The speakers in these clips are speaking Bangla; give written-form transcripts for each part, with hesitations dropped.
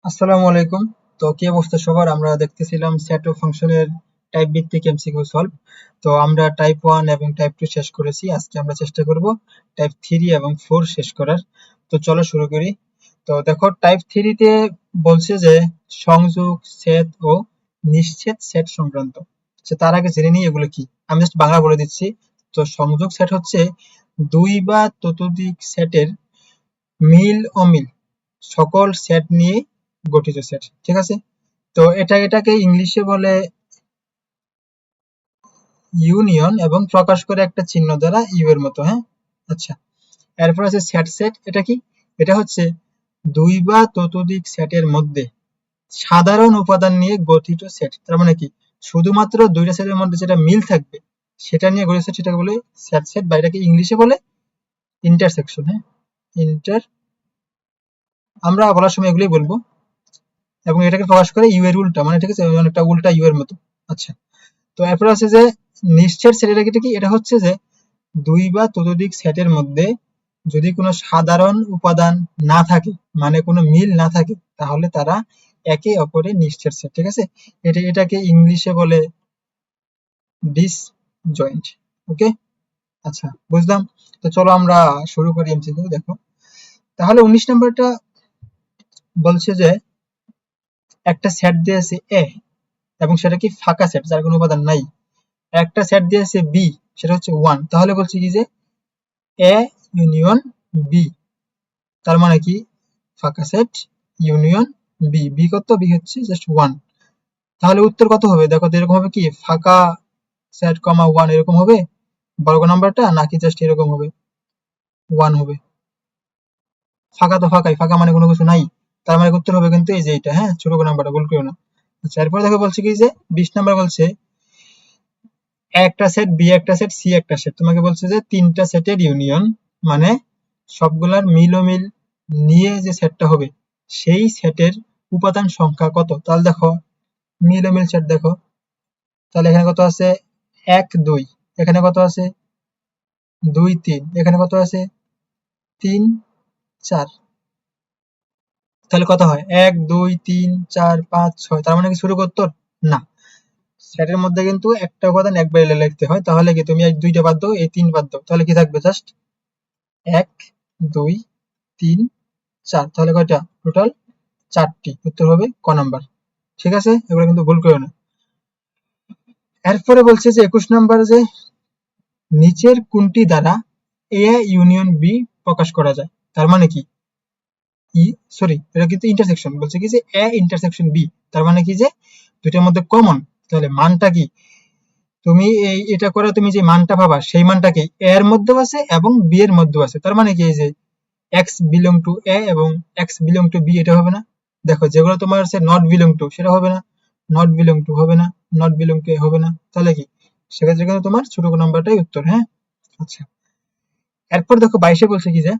আসসালামু আলাইকুম। তো কি অবস্থা সবার? আমরা দেখতেছিলাম সেট অফ ফাংশনের টাইপ ভিত্তিক এমসিকিউ সলভ। তো আমরা টাইপ 1 এবং টাইপ 2 শেষ করেছি। আজকে আমরা চেষ্টা করব টাইপ 3 এবং 4 শেষ করার। তো চলো শুরু করি। তো দেখো টাইপ 3 তে বলছে যে সংযোগ, ছেদ ও নিশ্ছেদ সেট সংক্রান্ত। তার আগে জেনে নিই এগুলো কি। আমি জাস্ট বাংলা বলে দিচ্ছি। তো সংযোগ সেট হচ্ছে দুই বা ততোধিক সেটের মিল অমিল সকল সেট নিয়ে গঠিত সেট, ঠিক আছে। তো এটাকে ইংলিশে বলে ইউনিয়ন এবং প্রকাশ করে একটা চিহ্ন দ্বারা ইউ এর মতো, হ্যাঁ। আচ্ছা, এরপর আছে সেট সেট। এটা কি? এটা হচ্ছে দুই বা ততোধিক সেটের মধ্যে সাধারণ উপাদান নিয়ে গঠিত সেট। তার মানে কি, শুধুমাত্র দুইটা সেটের মধ্যে যেটা মিল থাকবে সেটা নিয়ে গঠিত সেট, সেটাকে বলে সেট সেট, বা এটাকে ইংলিশে বলে ইন্টারসেকশন, হ্যাঁ। ইন্টার, আমরা বলার সময় এগুলোই বলবো। এবং এটাকে প্রকাশ করে ইউ এর উল্টা, মানে ঠিক আছে, অনেকটা উল্টা ইউ এর মতো। আচ্ছা, তো এরপর আছে যে নিশ্চের সেট। এটা কি? এটা হচ্ছে যে দুই বা ততোধিক সেটের মধ্যে যদি কোনো সাধারণ উপাদান না থাকে, মানে কোনো মিল না থাকে, তাহলে তারা একে অপরের নিশ্চের সেট, ঠিক আছে। এটাকে ইংলিশে বলে ডিসজয়েন্ট। ওকে, আচ্ছা বুঝলাম। তো চলো আমরা শুরু করি এমসিকিউ। দেখো তাহলে 19 নম্বরটা বলছে যে একটা সেট দিয়েছে এ এবং সেটা কি ফাঁকা সেট, যার কোনো উপাদান নাই। একটা সেট দিয়েছে বি, সেটা হচ্ছে 1। তাহলে বলছে কি যে এ ইউনিয়ন বি, তার মানে কি ফাঁকা সেট ইউনিয়ন বি। বি কত? বি হচ্ছে জাস্ট 1। তাহলে উত্তর কত হবে? দেখো তো, এরকম হবে কি ফাঁকা সেট কমা 1 এরকম হবে বর্গ নাম্বারটা, নাকি জাস্ট এরকম হবে 1 হবে? ফাঁকা তো ফাঁকাই, ফাঁকা মানে কোনো কিছু নাই। তার মানে উত্তর হবে কিন্তু এই যে এটা, হ্যাঁ, ছোট নাম্বারটা ভুল করো না। আচ্ছা, এরপর দেখো বলছে কি যে 20 নাম্বার বলছে একটা সেট, বি একটা সেট, সি একটা সেট। তোমাকে বলছে যে তিনটা সেটের ইউনিয়ন, মানে সবগুলার মিল ও মিল নিয়ে যে সেটটা হবে সেই সেটের উপাদান সংখ্যা কত। তাহলে দেখো মিল ও মিল সেট দেখো, তাহলে এখানে কত আছে? 1 2, এখানে কত আছে? 2 3, এখানে কত আছে? 3 4। তাহলে কত হয়? 1 2 3 4 5 6। তার মানে কি শুরু উত্তর? না, সেটের মধ্যে কিন্তু একটা উপাদান একবার লিখতে হয়। তাহলে কি তুমি এই দুইটা বাদ দাও, এই 3 বাদ দাও, তাহলে কি থাকবে? জাস্ট 1 2 3 4। তাহলে কয়টা টোটাল? 4টি। উত্তর হবে ক নাম্বার, ঠিক আছে। এগুলো কিন্তু ভুল করো না। এরপরে বলছে যে 21 নাম্বার যে নিচের কোনটি দ্বারা এ ইউনিয়ন বি প্রকাশ করা যায়। তার মানে কি সরি, এটা কিন্তু ইন্টারসেকশন। বলছে কি যে এ ইন্টারসেকশন বি, তার মানে কি যে দুইটার মধ্যে কমন। তাহলে মানটা কি? তুমি এটা করে তুমি যে মানটা পাবা সেই মানটা কি এ এর মধ্যেও আছে এবং বি এর মধ্যেও আছে। তার মানে কি এই যে এক্স বিলং টু এ এবং এক্স বিলং টু বি, এটা হবে না। দেখো যেগুলো তোমার আছে নট বিলং টু, সেটা হবে না। নট বিলং টু হবে না, নট বিলং টু এ হবে না। তাহলে কি সেক্ষেত্রে কিন্তু তোমার ছোট নাম্বারটাই উত্তর, হ্যাঁ। আচ্ছা, এরপর দেখো 22 বলছে কি যে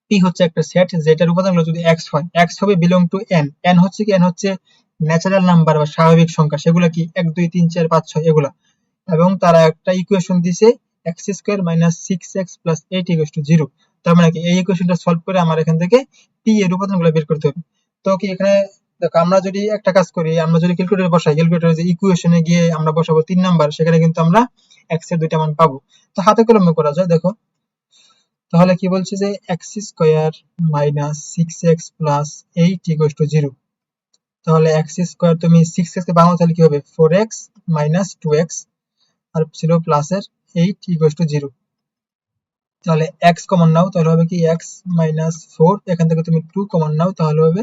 পি হচ্ছে একটা সেট যেটার উপাদানগুলো যদি এক্স হয়, এক্স হবে বিলং টু এন। এন হচ্ছে কি? এন হচ্ছে ন্যাচারাল নাম্বার বা স্বাভাবিক সংখ্যা। সেগুলো কি 1 2 3 4 5 6 এগুলা। এবং তারা একটা ইকুয়েশন দিছে x square minus 6x plus 8 equal to 0। তার মানে কি এই ইকুয়েশনটা সলভ করে আমার এখান থেকে পি এর উপাদানগুলো বের করতে হবে। তো কি এখানে দেখো, আমরা যদি একটা কাজ করি, আমরা যদি ক্যালকুলেটর বসাই, ক্যালকুলেটরে যে ইকুয়েশনে গিয়ে আমরা বসাবো 3 নাম্বার, সেখানে কিন্তু আমরা এক্স এর দুইটা মান পাবো। তো হাতে কলমে করা যায়। দেখো তাহলে কি বলছে যে x square minus 6x plus 8 equal to 0। তাহলে এক্স স্কোয়ার তুমি 6x কে ভাঙো, তাহলে কি হবে? 4x মাইনাস 2x আর ছিল প্লাসের 8 ইকুয়াল টু 0। তাহলে x কমন নাও, তাহলে হবে কি x মাইনাস 4। এখান থেকে তুমি 2 কমন নাও, তাহলে হবে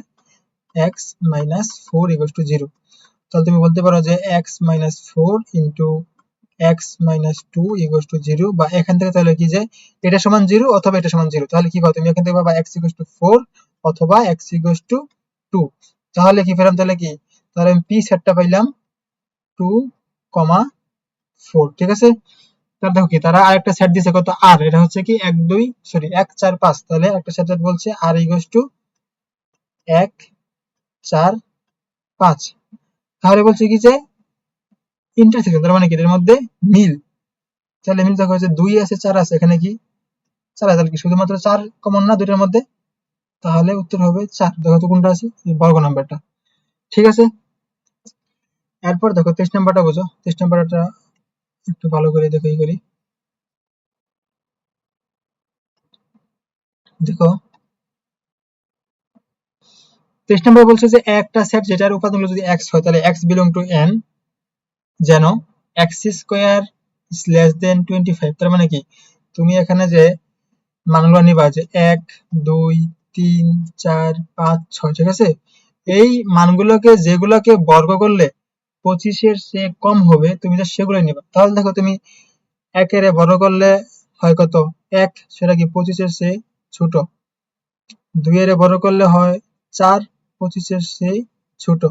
x মাইনাস 4 ইকুয়াল টু 0। তাহলে তুমি বলতে পারো যে x minus 4 into x minus 2 equal to 0। বা এখান থেকে তাহলে কি যে এটা সমান 0 অথবা এটা সমান 0। তাহলে কি পাও তুমি? এখান থেকে পাবা x ইকুয়াল টু 4 অথবা x ইকুয়াল টু 2। তাহলে কি পেলাম? তাহলে কি, তাহলে আমি p সেটটা পাইলাম 2, 4, ঠিক আছে। তাহলে দেখো কি তারা আরেকটা সেট দিছে কত? আর এটা হচ্ছে কি 1 2 সরি 1 4 5। তাহলে একটা সেট বলছে আর ইকুয়াল টু 1 4 5। তাহলে বলছে কি যে ইন্টারসেকশন, তার মানে কি এদের মধ্যে মিল। তাহলে মিল দেখো যে 2 আছে 4 আছে, এখানে কি 4 আছে, তাহলে কি শুধুমাত্র 4 কমন না দুইটার মধ্যে? তাহলে উত্তর হবে 4। দেখো তো কোনটা আছে, বর্গ নাম্বারটা। ঠিক আছে, এরপর দেখো 23 নাম্বারটা বোঝো। 23 নাম্বারটা একটু ভালো করে দেখো, করি দেখো। 23 নাম্বার বলছে যে একটা সেট যেটার উপাদানগুলো যদি x হয়, তাহলে x বিলং টু n, যেন x square is less than 25। তার মানে কি, তুমি এখানে যে মানগুলো নিবা, যে 1 2 3 4 5 6, ঠিক আছে, এই মানগুলোকে যেগুলোকে বর্গ করলে 25-এর চেয়ে কম হবে, তুমি যা সেগুলোই নিবা। তাহলে দেখো তুমি 1 এর বর্গ করলে হয় কত, 1, সেটা কি 25-এর চেয়ে ছোট। 2 এর বর্গ করলে হয় 4, 25-এর চেয়ে ছোট।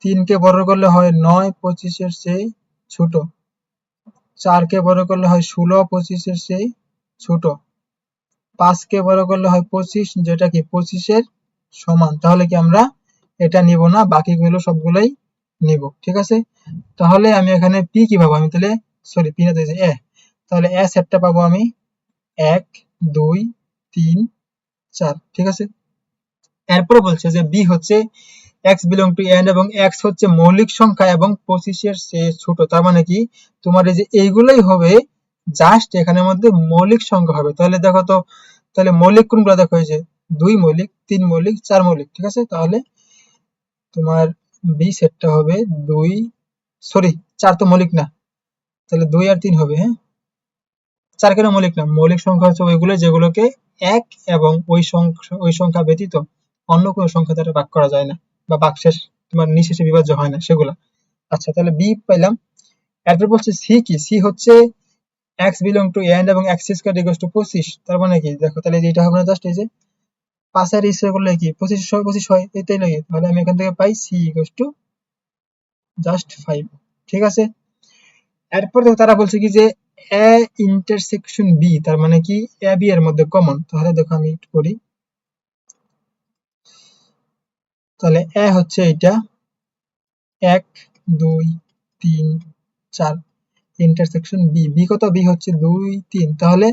3 কে বর্গ করলে হয় 9, 25-এর চেয়ে ছোট। 4 কে বর্গ করলে হয় 16, 25-এর চেয়ে ছোট। 5 কে বর্গ করলে হয় 25, যেটা কি 25-এর সমান। তাহলে কি আমরা এটা নিব না, বাকিগুলো সবগুলোই নিব। ঠিক আছে, তাহলে আমি এখানে পি কি পাবো, আমি তাহলে সরি পি না, তো এ, তাহলে এ সেটটা পাবো আমি 1 2 3 4। ঠিক আছে, এরপরে বলছে যে বি হচ্ছে x বিলং টু n এবং x হচ্ছে মৌলিক সংখ্যা এবং 25-এর চেয়ে ছোট। তার মানে কি, তোমার এই যে এইগুলোই হবে জাস্ট এখানের মধ্যে মৌলিক সংখ্যা হবে। তাহলে দেখো তো, তাহলে মৌলিক কোনগুলো, দেখো এই যে 2 মৌলিক, 3 মৌলিক, 4 মৌলিক। ঠিক আছে, তাহলে তোমার বি সেটটা হবে 2, সরি 4 তো মৌলিক না, তাহলে 2 আর 3 হবে। হ্যাঁ, 4 কেন মৌলিক না, মৌলিক সংখ্যা হচ্ছে ওইগুলো যেগুলোকে 1 এবং ওই সংখ্যা ব্যতীত অন্য কোনো সংখ্যা দ্বারা ভাগ করা যায় না, বা ভাগশেষ তোমার নিঃশেষে বিভাজ্য হয় না সেগুলা। আচ্ছা, তাহলে বি পাইলাম। এরপর বলছে সি কি, সি হচ্ছে x বিলং টু n এবং x স্কয়ার ইকুয়াল টু 25। তার মানে কি, দেখো তাহলে এটা হবে না, জাস্ট এই যে 5 এর স্কয়ার করলে কি 25 25 হয়, এটাই লাগে। তাহলে আমি এখান থেকে পাই সি ইকুয়াল টু জাস্ট 5। ঠিক আছে, এরপর দেখো তারা বলছে কি যে এ ইন্টারসেকশন বি, তার মানে কি এ বি এর মধ্যে কমন। তাহলে দেখো আমি একটু করি, তাহলে এ হচ্ছে এটা 1 2 3 4, ইন্টারসেকশন বি, বি কত, বি হচ্ছে 2 3। তাহলে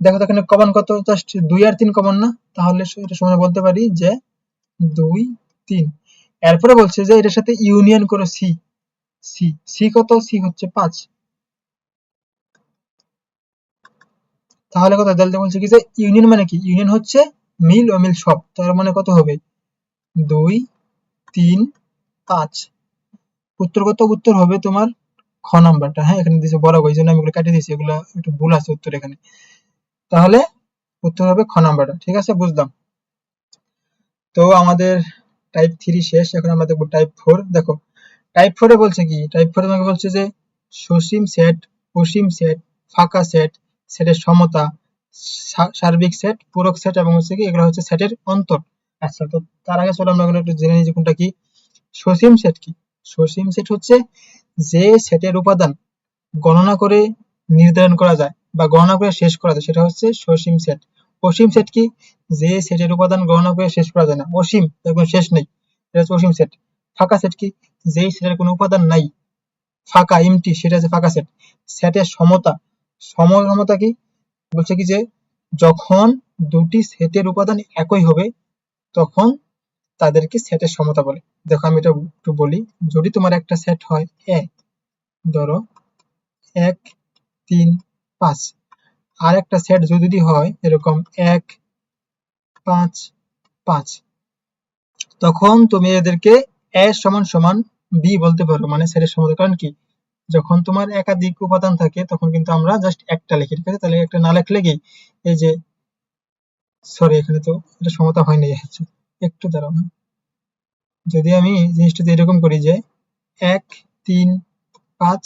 দেখো তো এখানে কমন কত, জাস্ট 2 আর 3 কমন না, তাহলে এটা সমান বলতে পারি যে 2 3। এরপরে বলছে যে এটার সাথে ইউনিয়ন করো সি, সি সি কত, সি হচ্ছে 5। তাহলে কত, তাহলে বলছে কি যে ইউনিয়ন মানে কি, ইউনিয়ন হচ্ছে মিল ও মিল সব। তার মানে কত হবে, 2 3 5। উত্তর কত, উত্তর হবে তোমার খ নাম্বারটা। হ্যাঁ, এখানে দিয়েছে বড়, ওই জন্য আমি এগুলো কেটে দিয়েছি, এগুলো একটু ভুল আছে উত্তর এখানে। তাহলে উত্তর হবে খ নাম্বারটা। ঠিক আছে, বুঝলাম। তো আমাদের টাইপ 3 শেষ, এখন আমরা দেখবো টাইপ 4। দেখো টাইপ 4 এ বলছে কি, টাইপ 4 এ তোমাকে বলছে যে সসীম সেট, অসীম সেট, ফাঁকা সেট, সেটের সমতা, সার্বিক সেট, পূরক সেট এবং হচ্ছে কি এগুলো হচ্ছে সেটের অন্তর। আচ্ছা, তো তার আগে চলো আমরা এগুলো একটু জেনে নিই যে কোনটা কি। সসীম সেট কি, সসীম সেট হচ্ছে যে সেটের উপাদান গণনা করে নির্ধারণ করা যায় বা গণনা করে শেষ করা যায়, সেটা হচ্ছে সসীম সেট। অসীম সেট কি, যে সেটের উপাদান গণনা করে শেষ করা যায় না, অসীম, একদম শেষ নেই, এটা হচ্ছে অসীম সেট। ফাঁকা সেট কি, যেই সেটের কোনো উপাদান নাই, ফাঁকা এমটি, সেটা হচ্ছে ফাঁকা সেট। সেটের সমতা, সমতা কি, বলছে কি যে যখন দুটি সেটের উপাদান একই হবে তখন তাদেরকে সেটের সমতা বলে। দেখো আমি এটা একটু বলি, যদি তোমার একটা সেট হয় এ, ধরো 1 3 5, আর একটা সেট যদি হয় এরকম 1 5 5, তখন তুমি এদেরকে এ সমান সমান বি বলতে পারো, মানে সেটের সমতা। কারণ কি, যখন তোমার একাধিক উপাদান থাকে তখন কিন্তু আমরা জাস্ট একটা লিখি। ঠিক আছে, তাহলে একটা না লিখলে কি, এই যে সরি এখানে তো এটা সমতা হয়নি, একটু দাঁড়াও না। যদি আমি জিনিসটা এরকম করি যে 1 3 5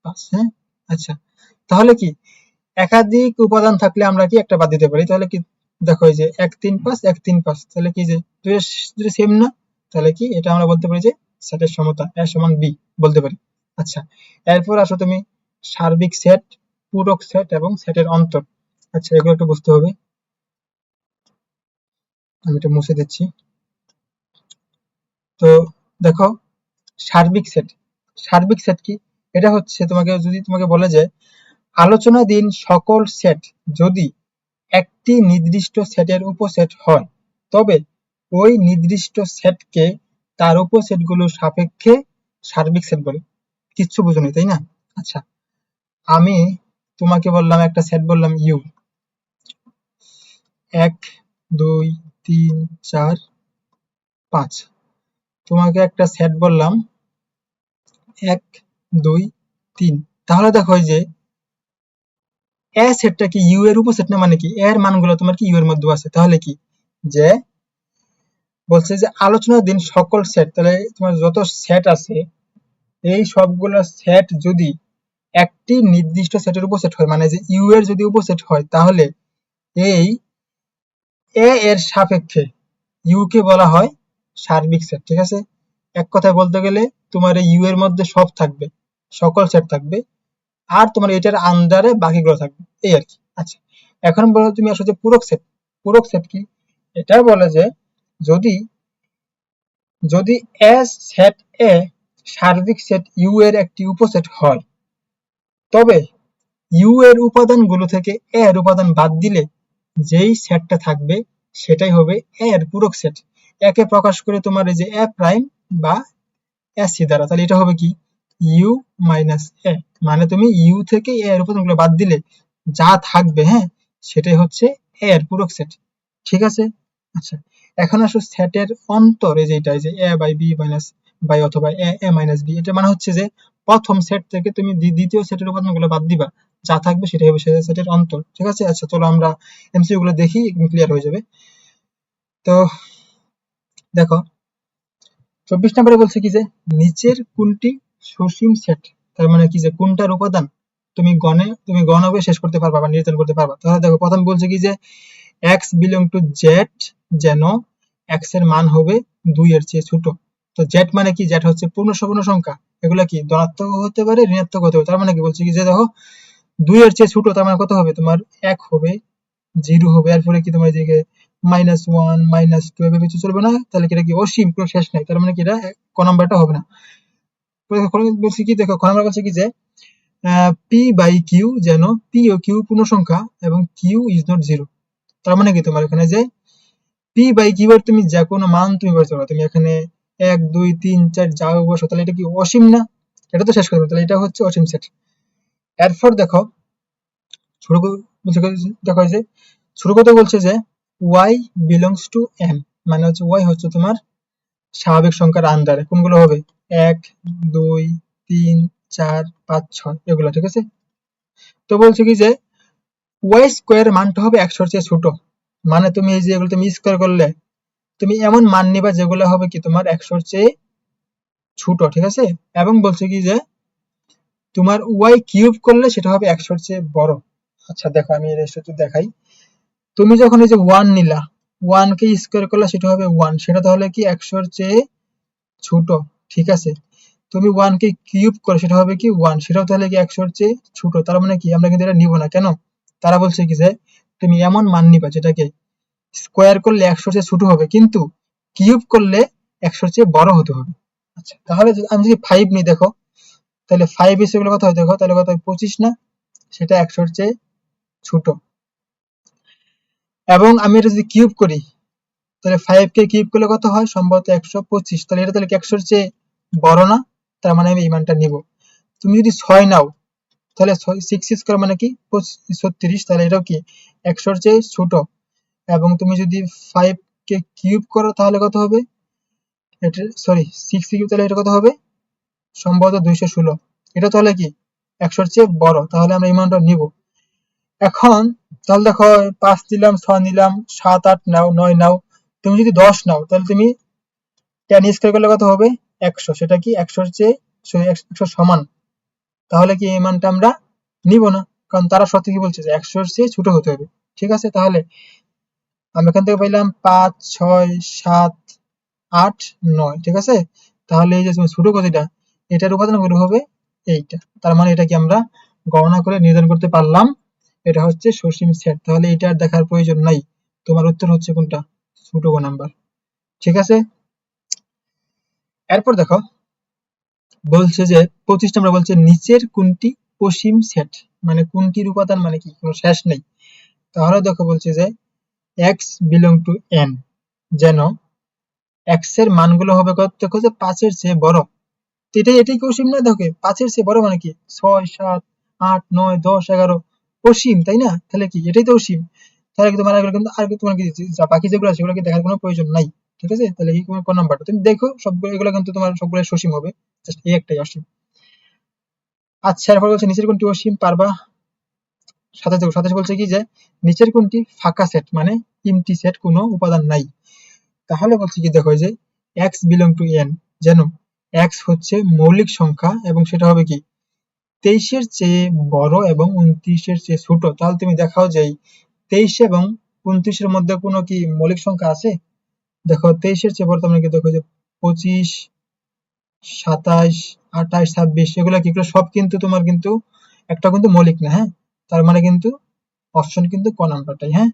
5, হ্যাঁ, আচ্ছা, তাহলে কি একাধিক উপাদান থাকলে আমরা কি একটা বাদ দিতে পারি। তাহলে কি, দেখো এই যে 1 3 5 1 3 5, তাহলে কি যে দুটো সেম না, তাহলে কি এটা আমরা বলতে পারি যে সেটের সমতা এ সমান বি বলতে পারি। আচ্ছা, এরপর আসো তুমি সার্বিক সেট, পূরক সেট এবং সেটের অন্তর। আচ্ছা, এগুলো একটু বুঝতে হবে, আমি এটা মুছে দিচ্ছি। তো দেখো সার্বিক সেট, সার্বিক সেট কি, এটা হচ্ছে তোমাকে যদি তোমাকে বলে যে আলোচনাধীন সকল সেট যদি একটি নির্দিষ্ট সেটের উপসেট হয়, তবে ওই নির্দিষ্ট সেটকে তার উপসেটগুলোর সাপেক্ষে সার্বিক সেট বলে। কিচ্ছু বুঝোনি তাই না? আচ্ছা, আমি তোমাকে বললাম একটা সেট, বললাম ইউ, 1 2 3 4 5। তোমাকে একটা সেট বললাম 1 2 3। তাহলে দেখো এই যে এ সেটটা কি ইউ এর উপসেট না? মানে কি এর মানগুলো তোমার কি ইউ এর মধ্যে আছে। তাহলে কি যে বলছে যে আলোচনাধীন সকল সেট, তাহলে তোমার যত সেট আছে এই সবগুলো সেট যদি একটি নির্দিষ্ট সেটের উপসেট হয়, মানে যে ইউ এর যদি উপসেট হয়, তাহলে এই এ এর সাপেক্ষে ইউ কে বলা হয় সার্বিক সেট। ঠিক আছে, এক কথায় বলতে গেলে তোমার এই ইউ এর মধ্যে সব থাকবে, সকল সেট থাকবে, আর তোমার এটার আন্ডারে বাকিগুলো থাকবে, এই আর কি। আচ্ছা, এখন বলো তুমি আসলে পূরক সেট। পূরক সেট কি? এটা বলে যে যদি যদি এ সেট এ সার্বিক সেট ইউ এর একটি উপসেট হয়, তবে ইউ এর উপাদানগুলো থেকে এ এর উপাদান বাদ দিলে যেই সেটটা থাকবে সেটাই হবে এ এর পূরক সেট। একে প্রকাশ করে তোমার এই যে এ প্রাইম বা এসি দ্বারা, তাহলে এটা হবে কি ইউ মাইনাস এ, মানে তুমি ইউ থেকে এ এর উপাদানগুলো বাদ দিলে যা থাকবে, হ্যাঁ, সেটাই হচ্ছে এ এর পূরক সেট। ঠিক আছে? আচ্ছা, এখন আসো সেটের অন্তর, এই যে এটা, এই যে এ বাই বি মাইনাস বাই অথবা এ এ মাইনাস বি, এটা মানে হচ্ছে যে প্রথম সেট থেকে তুমি দ্বিতীয় সেটের উপাদানগুলো বাদ দিবা, যা থাকবে সেটাই হবে সেটের অন্তর। ঠিক আছে? আচ্ছা, চলো আমরা এমসিকিউ গুলো দেখি, ক্লিয়ার হয়ে যাবে। তো দেখো 24 নম্বরে বলছে কি যে নিচের কোনটি সসীম সেট, তার মানে কি যে কোনটার উপাদান তুমি গণবে শেষ করতে পারবা বা নির্ধারণ করতে পারবা। তাহলে দেখো প্রথম বলছে কি যে x বিলং টু জেড, যেন x এর মান হবে 2 এর চেয়ে ছোট। তো জেড মানে কি? জেড হচ্ছে পূর্ণ সপূর্ণ সংখ্যা, এগুলা কি ধনাত্মক হতে পারে, ঋণাত্মক হতে পারে। তার মানে কি বলছে কি যে দেখো 2 এর চেয়ে ছোট, তার মানে কত হবে? তোমার 1 হবে, 0 হবে, এরপরে কি তোমার এদিকে -1 -2 এভাবে কিছু চলবে না, তাহলে কি এটা কি অসীম, কোনো শেষ নাই। তার মানে কি এটা ক নাম্বারটা হবে না। বলছি কি দেখো খ নাম্বার বলছে কি যে পি বাই কিউ, যেন পি ও কিউ পূর্ণ সংখ্যা এবং কিউ ইজ নট 0। তার মানে কি তোমার এখানে যে পি বাই কিউ এর তুমি যে কোনো মান তুমি বসাতে পারো, তুমি এখানে 1 2 3 4 যা বসো, তাহলে এটা কি অসীম না? এটা তো শেষ করবে, তাহলে এটা হচ্ছে অসীম সেট। এরপর দেখো ছোট দেখো যে ছোট কথা বলছে যে y বিলংস টু n, মানে হচ্ছে y হচ্ছে তোমার স্বাভাবিক সংখ্যার আন্ডারে কোনগুলো হবে 1 2 3 4 5 6 এগুলো। ঠিক আছে? তো বলছে কি যে y স্কয়ার মানটা হবে 100 এর চেয়ে ছোট, মানে তুমি এই যে এগুলো তুমি স্কয়ার করলে তুমি এমন মান নিবা যেগুলো হবে কি তোমার 100 এর চেয়ে ছোট। ঠিক আছে? এবং বলছে কি যে তোমার y কিউব করলে সেটা হবে 100 এর চেয়ে বড়। আচ্ছা দেখো আমি এই রেশিওটা দেখাই। তুমি যখন এই যে 1 নিলা, 1 কে স্কয়ার করলে সেটা হবে 1, সেটা তাহলে কি 100 এর চেয়ে ছোট। ঠিক আছে? তুমি 1 কে কিউব করে সেটা হবে কি 1, সেটাও তাহলে কি 100 এর চেয়ে ছোট। তার মানে কি আমরা কিন্তু এটা নিব না। কেন? তারা বলছে কি যে তুমি এমন মান নিবা যেটাকে স্কয়ার করলে 100 এর চেয়ে ছোট হবে, কিন্তু কিউব করলে 100 এর চেয়ে বড় হতে হবে। আচ্ছা, তাহলে আমি যদি 5 নিই, দেখো তাহলে 5 এর কত হয়, দেখো তাহলে কত হয় 25 না? সেটা 100 এর চেয়ে ছোট। এবং আমি এটা যদি কিউব করি, তাহলে 5 কে কিউব করলে কত হয়? সম্ভবত 125। তাহলে এটা তাহলে কি 100 এর চেয়ে বড় না? তার মানে আমি এই মানটা নিব। তুমি যদি 6 নাও, তাহলে 6 স্কয়ার মানে কি 36, তাহলে এটাও কি 100 এর চেয়ে ছোট। এবং তুমি যদি 5 কে কিউব করো তাহলে কত হবে? এটা সরি 6 কিউব, তাহলে এটা কত হবে? সম্ভবত 216। এটা তাহলে কি 100 এর চেয়ে বড়, তাহলে আমরা এই মানটা নিব। এখন তাহলে দেখো 5 নিলাম, 6 নিলাম, 7 8 নাও, 9 নাও, তুমি যদি 10 নাও তাহলে তুমি 10 স্কয়ার করলে কত হবে? 100, সেটা কি 100 এর চেয়ে 100 সমান। তাহলে কি এই মানটা আমরা নিব না, কারণ তারা সত্যি কি বলছে যে 100 এর চেয়ে ছোট হতে হবে। ঠিক আছে? তাহলে আমি এখান থেকে পাইলাম 5 6 7 8 9। ঠিক আছে? তাহলে এই যে তুমি ছোট কতটা, এটার উপাদানগুলো হবে এইটা। তার মানে এটা কি আমরা গণনা করে নির্ধারণ করতে পারলাম এটা হচ্ছে সসীম সেট। তাহলে এটা আর দেখার প্রয়োজন নাই। তোমার উত্তর হচ্ছে কোনটা? ছোট গ নাম্বার। ঠিক আছে? এরপর দেখো বলছে যে 25 নম্বর বলছে নিচের কোনটি অসীম সেট, মানে কোনটির উপাদান মানে কি কোনো শেষ নেই। তাহলে দেখো বলছে যে x বিলং টু n, যেন এক্স এর মানগুলো হবে কত, দেখো যে 5 এর চেয়ে বড়। তো এটাই কি অসীম না? দেখো 5 এর চেয়ে বড় মানে কি 6 7 8 9 10 11 অসীম, তাই না? তাহলে কি এটাই তো অসীম। তাহলে কি তোমার আর কি তোমার কি যা বাকি যেগুলো আছে সেগুলো কি দেখার কোনো প্রয়োজন নাই। ঠিক আছে, তাহলে কি কোন নাম্বারটা তুমি দেখো, সবগুলো এগুলো কিন্তু তোমার সবগুলো সসীম হবে, জাস্ট এই একটাই অসীম। আচ্ছা, এরপর বলছে নিচের কোনটি অসীম পারবা। 27 বলছে কি যে নিচের কোনটি ফাঁকা সেট, মানে এমটি সেট, কোনো উপাদান নাই। তাহলে বলছে কি দেখো যে x বিলং টু n, যেন x হচ্ছে মৌলিক সংখ্যা এবং সেটা হবে কি 23 এর চেয়ে বড় এবং 29 এর চেয়ে ছোট। তাহলে তুমি দেখাও যে 23 এবং 29 এর মধ্যে কোনো কি মৌলিক সংখ্যা আছে? দেখো 23 এর চেয়ে বড় তোমরা কি দেখো যে 25 27 28 26 এগুলা কি, এগুলো সব কিন্তু তোমার কিন্তু একটা কিন্তু মৌলিক না। হ্যাঁ, তার মানে কিন্তু অপশন কিন্তু ক নাম্বারটাই। হ্যাঁ,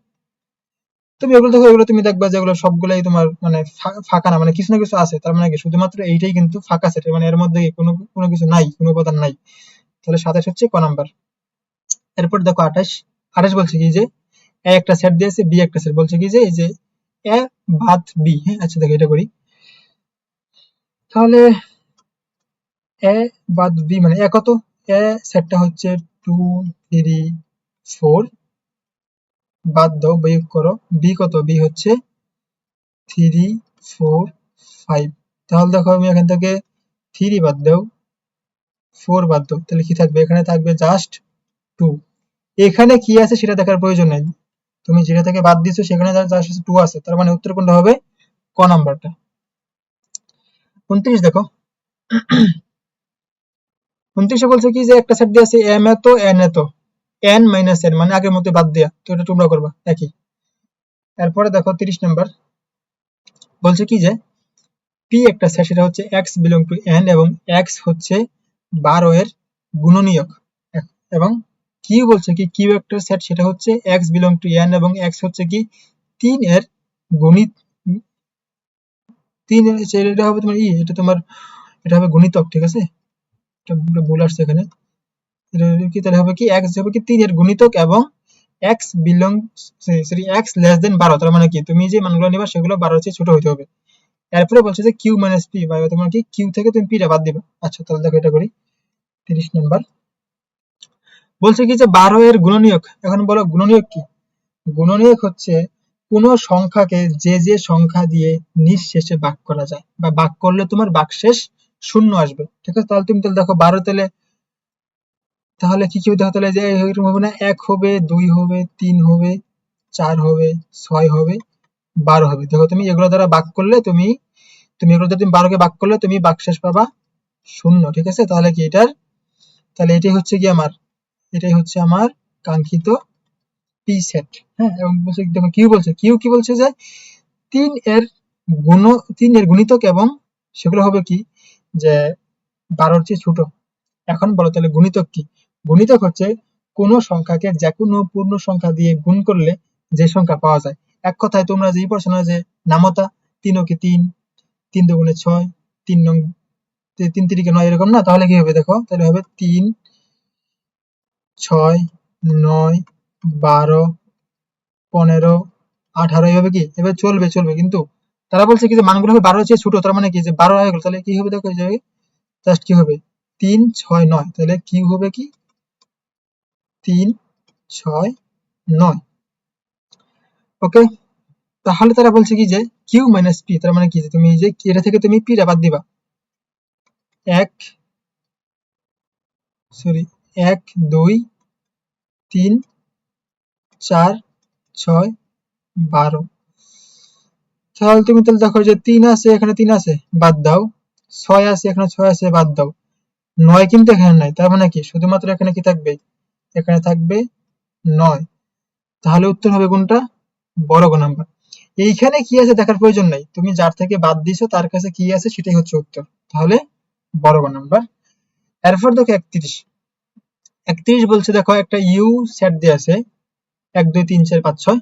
তুমি এগুলো দেখো, এগুলো তুমি দেখবা যেগুলো সবগুলাই তোমার মানে ফাঁকা না, মানে কিছু না কিছু আছে, তার মানে কি শুধুমাত্র এইটাই কিন্তু ফাঁকা সেট, মানে এর মধ্যে কোনো কোনো কিছু নাই, কোনো উপাদান নাই। তাহলে 27 হচ্ছে ক নাম্বার। এরপর দেখো 28। 28 বলছে কি যে এ একটা সেট দিয়েছে, বি একটা সেট, বলছে কি যে এই যে এ বাদ বি। হ্যাঁ, আচ্ছা দেখো এটা করি। তাহলে এ বাদ বি মানে এ কত, এ সেটটা হচ্ছে 2 3 4, বাদ দাও বিয়োগ করো, বি কত, বি হচ্ছে 3 4 5। তাহলে দেখো আমি এখান থেকে 3 বাদ দাও, 4 বাদ দাও, তাহলে কি থাকবে, এখানে থাকবে জাস্ট 2। এখানে কি আছে সেটা দেখার প্রয়োজন নেই, তুমি যেটা থেকে বাদ দিছো সেখানে জাস্ট 2 আছে, তার মানে উত্তর কোনটা হবে, ক নাম্বারটা। 29 দেখো। 29 বলছে কি যে একটা সেট দিয়ে আছে এম এত এন এত, এন মাইনাস এন মানে আগের মতো বাদ দেয়া, তো এটা তোমরা করবা একই। এরপরে দেখো 30 নাম্বার, বলছে কি যে পি একটা সেট, সেটা হচ্ছে এক্স বিলং টু এন এবং এক্স হচ্ছে 12 এর গুণনীয়ক, এবং কিউ বলছে কি কিউ একটা সেট, সেটা হচ্ছে এক্স বিলং টু এন এবং এক্স হচ্ছে কি 3 এর গুণিত, 3 এর এটা হবে তোমার এটা তোমার এটা হবে গুণিতক। ঠিক আছে, এটা ভুল আসছে এখানে, এটা কি তাহলে হবে কি এক্স হবে কি 3 এর গুণিতক এবং x belong sorry x less than 12, তার মানে কি তুমি যে মানগুলো নিবা সেগুলো 12 এর চেয়ে ছোট হতে হবে। এরপরে বলছে যে কিউ মাইনাস পি, বা তোমার কি কিউ থেকে তুমি পিটা বাদ দিবা। আচ্ছা তাহলে দেখো এটা করি। 30 নাম্বার বলছে কি যে 12 এর গুণনীয়ক, এখন বলো গুণনীয়ক কি। গুণনীয়ক হচ্ছে কোন সংখ্যাকে যে যে সংখ্যা দিয়ে নিঃশেষে ভাগ করা যায়, বা ভাগ করলে তোমার ভাগশেষ শূন্য আসবে। ঠিক আছে, তাহলে তুমি তাহলে দেখো 12, তাহলে কি কি হতে হবে, তাহলে যে এরকম হবে না, 1 হবে 2 হবে 3 হবে 4 হবে 6 হবে 12 হবে। দেখো তুমি এগুলো দ্বারা ভাগ করলে তুমি তুমি এগুলো দ্বারা তুমি 12 কে ভাগ করলে তুমি ভাগশেষ পাবা শূন্য। ঠিক আছে, তাহলে কি এটার, তাহলে এটাই হচ্ছে কি আমার, এটাই হচ্ছে আমার কাঙ্ক্ষিত পি সেট। হ্যাঁ, এবং বলছে দেখো কিউ বলছে, কিউ কি বলছে যে 3 এর গুণ 3 এর গুণিতক এবং সেগুলো হবে কি যে 12 এর চেয়ে ছোট। এখন বলো তাহলে গুণিতক কি। গুণিতক হচ্ছে কোন সংখ্যাকে যে কোনো পূর্ণ সংখ্যা দিয়ে গুণ করলে যে সংখ্যা পাওয়া যায়। এক কথায় তোমরা যে পড়ছো না যে নামতা, 3 ও কি 3, 3 দুগুণে 6, 3 নং 3 তিরিকে 9, এরকম না, তাহলে কি হবে দেখো, তাহলে হবে 3 6 9 12 15 18, এইভাবে কি এভাবে চলবে চলবে, কিন্তু তারা বলছে কি যে মানগুলো হবে 12 এর চেয়ে ছোট, তার মানে কি যে 12 হয়ে গেল, তাহলে কি হবে দেখো এই যে জাস্ট কি হবে 3 6 9, তাহলে কি হবে কি 3 6 9। ওকে, তাহলে তারা বলছে কি যে কিউ মাইনাস পি, তার মানে কি যে তুমি যে এটা থেকে তুমি পি টা বাদ দিবা, 1 সরি 1 2 3 4 6 12, তাহলে তুমি তাহলে দেখো যে 3 আছে এখানে, 3 আছে বাদ দাও, 6 আছে এখানে, 6 আছে বাদ দাও, 9 কিন্তু এখানে নাই, তার মানে কি শুধুমাত্র এখানে কি থাকবে, এখানে থাকবে 9। তাহলে উত্তর হবে কোনটা, বড় গ নাম্বার। এইখানে কি আছে দেখার প্রয়োজন নাই, তুমি যার থেকে বাদ দিছো তার কাছে কি আছে সেটাই হচ্ছে উত্তর, তাহলে বড় গ নাম্বার। এরপর দেখো 31। 31 বলছে দেখো একটা ইউ সেট দিয়ে আছে 1 2 3 4 5 6,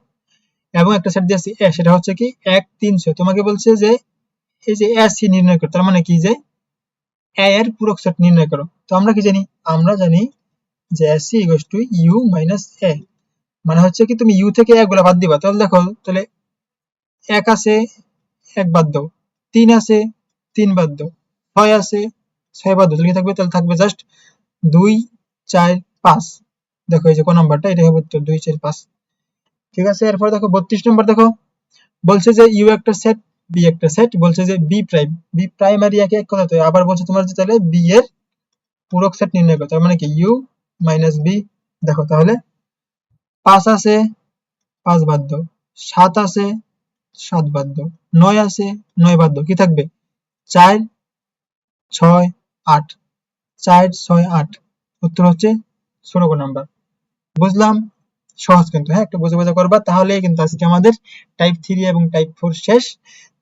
এবং একটা সেট দিয়ে আছে এ, সেটা হচ্ছে কি 1 3 6। তোমাকে বলছে যে এই যে এ সি নির্ণয় করো, তার মানে কি যে এ এর পূরক সেট নির্ণয় করো। তো আমরা কি জানি, আমরা জানি যে A C equals to U minus A, মানে হচ্ছে কি তুমি ইউ থেকে এ গুলা বাদ দিবা, তাহলে দেখো তাহলে এক আছে, এক বাদ দাও, 3 আছে, 3 বাদ দাও, 6 আছে, 6 বাদ দাও, তাহলে কি থাকবে? তাহলে থাকবে জাস্ট 2, 4, 5। দেখো এই যে কোন নাম্বারটা, এটা হবে উত্তর 2, 4, 5। ঠিক আছে, এরপর দেখো 32 নম্বর দেখো, বলছে যে ইউ একটা সেট, বি একটা সেট, বলছে যে বি প্রাইম আর এক এক কথা, তো আবার বলছে তোমার যে তাহলে বি এর পূরক সেট নির্ণয় করতে, তার মানে কি ইউ মাইনাস বি। দেখো তাহলে 5 আছে, 5 বাদ দাও, 7 আছে, 7 বাদ দাও, 9 আছে, 9 বাদ দাও, কি থাকবে? 4, 6, 8, 4, 6, 8। উত্তর হচ্ছে 16 নাম্বার। বুঝলাম, সহজ কিন্তু, হ্যাঁ একটু বুঝে বুঝে করবা, তাহলেই কিন্তু আজকে আমাদের টাইপ 3 এবং টাইপ 4 শেষ।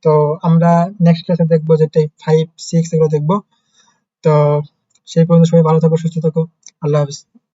তো আমরা নেক্সট ক্লাসে দেখবো যে টাইপ 5, 6 এগুলো দেখবো। তো সেই পর্যন্ত সবাই ভালো থাকো, সুস্থ থাকো। আল্লাহ হাফেজ।